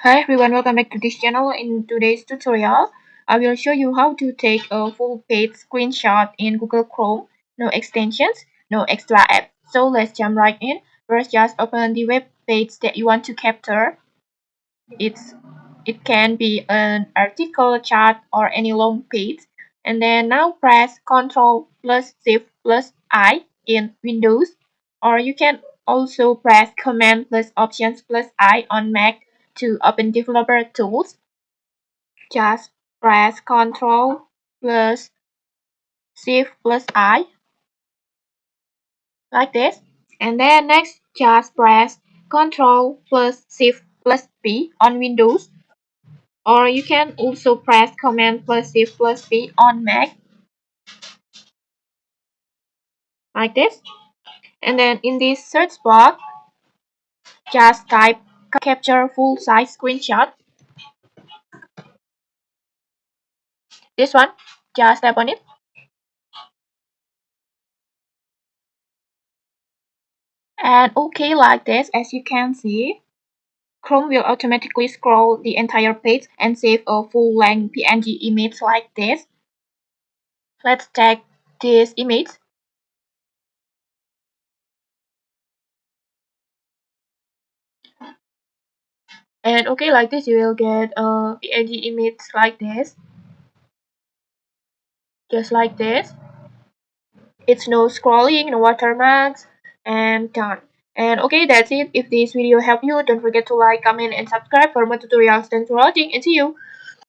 Hi everyone, welcome back to this channel. In today's tutorial, I will show you how to take a full page screenshot in Google Chrome. No extensions, no extra app. So let's jump right in. First, just open the web page that you want to capture. It's it can be an article, chart, or any long page. And then now press Ctrl plus Shift plus I in Windows, or you can also press Command plus Options plus I on Mac to open developer tools. Just press Ctrl plus Shift plus I like this. And then next just press Ctrl plus Shift plus P on Windows, or you can also press Command plus Shift plus P on Mac like this. And then in this search box, just type capture full size screenshot. This one, just tap on it. And okay, like this, as you can see, Chrome will automatically scroll the entire page and save a full-length PNG image like this. Let's take this image. And okay, like this, you will get a PNG image like this. Just like this. It's no scrolling, no watermarks, and done. And okay, that's it. If this video helped you, don't forget to like, comment, and subscribe for more tutorials. Thanks for watching, and see you.